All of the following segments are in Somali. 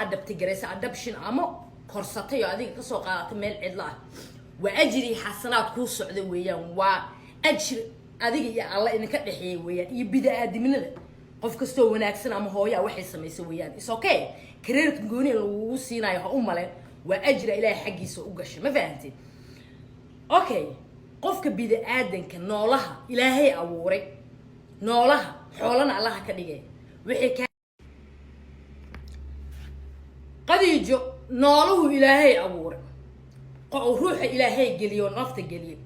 adapt garaysa adoption ama korsatay oo adiga ka soo qaadatay meel cidla ah waa ajri xasanaad ku socda weeyaan waa ajri adiga iyo alla in ka dhaxeeyay weeyaan iyo bid'aadimnimada qof kasto wanaagsan ama hooyo waxay sameeyay weeyaan is okay career gooni lagu siinayo ha u maleen waa ajri ilaahay xaqiisa u gashay ma fahanteen okay qofka bid'aadanka noolaha ilaahay abuuray noolaha xoolana Allah ka dhigay wixii qadiijo noolahu ilaahay abuuray oo ruuxa ilaahay geliyo nafta geliyo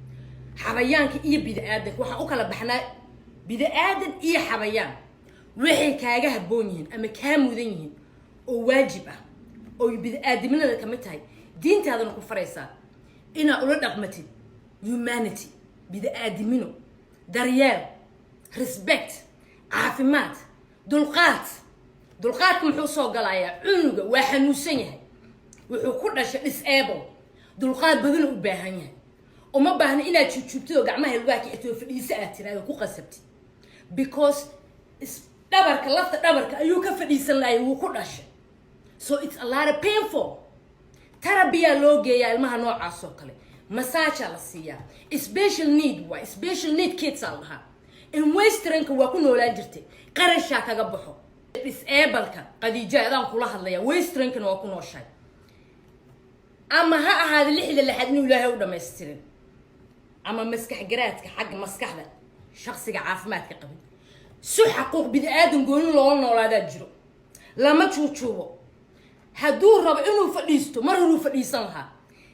xabayaanka iyo bid'aadanka waxa u kala baxnaa bid'aadan iyo xabayaan wixii kaaga haboon yihiin ama ka mudan yihiin oo waajib ah oo bid'aadimnimada kamid tahay diintaadana ku faraysaa ina ula dhaqmatid humanity bid'aadimino daryeel respect caafimaad dulqaad muxuu soo galayaa cunuga waa xanuunsan yahay wuxuu ku dhashay disable dulqaad badan u baahan yahay uma baahna inaad jujubto gacmaha lugaa ka xitoo fadhiisa aad tiraado ku qasabtid because dhabarka ayuu ka fadhiisan laayay wuu ku dhashay so it's a lot of painful therapy loo geeyaa ilmaha noocaas oo kale massage la siiyaa special need kids allaha in westernka waa ku noolaan jirtay qarasha kaga baxo disable-ka qadiijadaan kula hadlaya westernka waa ku nooshay ama ha ahaad lixda laxad inuu ilaahay u dhameystirin ama maskax garaadka xaq maskaxda shakhsiga caafimaadka qabin su xaquuq bid'aadan gooni loo noolaada jiro lama juujuubo haduu rabo inuu fadhiisto mar inuu fadhiisan lahaa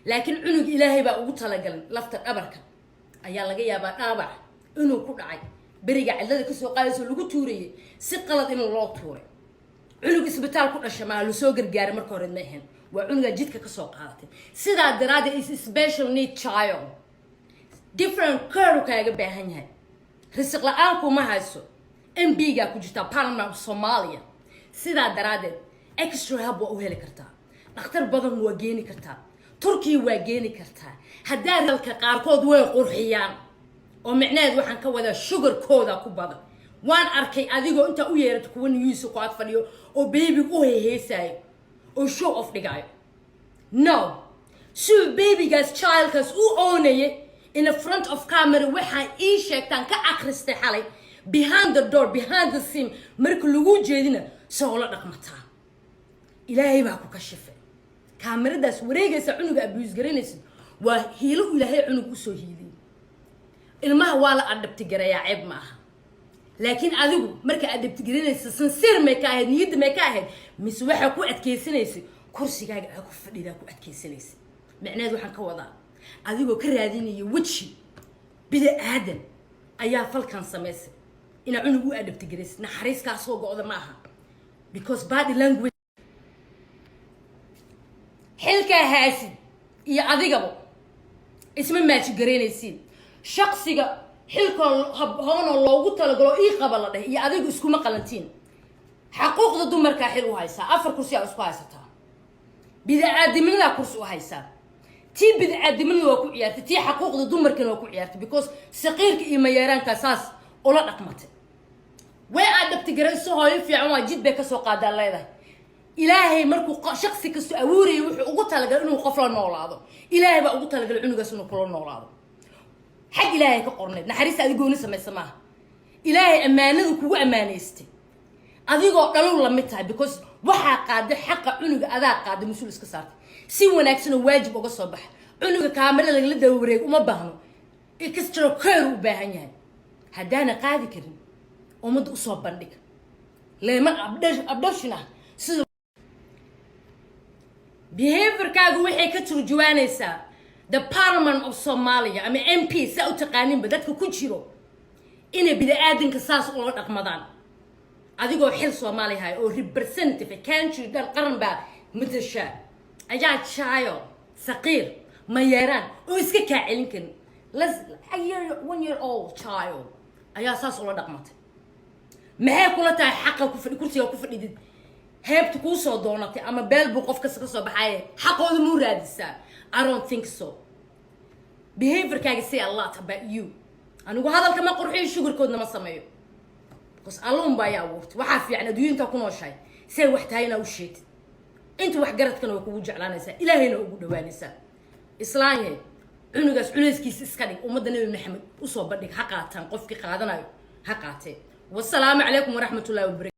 laakiin cunug ilaahay baa ugu talagalay lafta dhabarka ayaa laga yaabaa dhaabac inuu ku dhacay bariga cidlada ka soo qaadayso lagu tuurayay si qalad inuu loo tuuray cunug isbitaal ku dhashay ma la soo gargaaray marka hore meehan waa cunuga jidka ka soo qaadatay sidaa daraaddeed is special need child different care kaaga baahan yahay risq la'aan kuma hayso MB ga ku jirta Parliament Soomaaliya sidaa daraaddeed extra help waa u heli kartaa dhakhtar badan waa geeni kartaa Turkiya waa geeni kartaa hadaa dalka qaarkood way qurxiyaan oo macnaheedu waxaan ka wada sugar kooda ku badan waan arkay adigoo inta u yeerato kuwa news ku ag fadhiyo oo baby u heesay oo show off dhigayo no so baby gas child kas u oonayay in the front of camera waxa ii sheegtaan ka akhristay xalay behind the door behind the scene marka lagu jeedina soo la dhaqmataa ilaahay baa ku kashifay kameradaas wareegaysa cunuga abuse garanaysid waa hiilo ilaahay cunug u soo hiilay ilmaha waa la adapt garayaa ceeb ma aha laakiin adigu marka adapt garanaysa sincere ma ka ahayd niyad ma ka ahayd mis waxa ku adkeysanaysa kursigaaga ku fadhida ku adkeysanaysa macnaheedu waxaan ka wadaa adigoo ka raadinaya waji bid'aadan ayaa falkan sameysay ina cunug u adapt garaysid naxariis ka soo go'da ma aha because body language xilka haasid iyo adigaba isma match garanaysid shakhsiga xilka hoona loogu talagalo ii qaba la dhahay iyo adigu isku ma qalantiin xaquuqda dumarka xil u haysa afar kursi ay isku haysataa bid'aadimada kursi u haysa tii bid'aadimada waa ku ciyaartay tii xaquuqda dumarkana waa ku ciyaartay because saqiirka iyo mayeeraanka saas oo la dhaqmatay way adapt garayso hooyo fiican waa jid bay ka soo qaadaa leedahay ilaahay markuu shakhsi kasto abuuray wuxuu ugu talagalay inuu qof la noolaado ilaahay baa ugu talagalay cunugaas inuu kula noolaado حق إلهي كقرنيد نحريس أديقوني سماه إلهي أمانة كوا أمانيستي أديقو قالوا لمتها because وحا قادر حق عنق أذا قادر مسؤول إسكسارت سوى ناكسنا واجب وقص صباح عنق كاملة اللي دوريك وما بهنو إكسترا كيرو باهنيان هدانا قادي كريم ومد أصاب بندك لما أبداشنا سيدو behavior كاقو وحي كتر جوانيسا the Parliament of Somalia ama MP sa u taqaanin dadka ku jiro inay bid'aadanka saas oo dhaqmadaan adigoo xil Soomaali hay oo representative country dal qaran ba madasha ayaa child saqiir ma yaraan oo iska ka celin kan a year 1 year old child ayaa saas oo dhaqmatay maxay kula tahay xaqa ku fadhi kursiga ku fadhidid heebta ku soo doonatay ama beel buu qof ka soo baxay xaqooda muu raadisaa I don't think so. Behavior can say a lot about you. And we هذا كمان قرحي sugar code نما سميه. Because alone by our word. وحافي يعني دوين تكونوا شيء. سوي واحد هاينا وشيت. inta wax garadkana waa kugu jeclaanaysaa ilaahayna ugu dhawaanaysaa islaanye cunugaas culeyskiisa iska dhig ummadda nabi maxamed usoo bandhig ha qaataan qofkii qaadanayo ha qaatee wassalaamu calaykum waraxmatullaahi wabarakatuh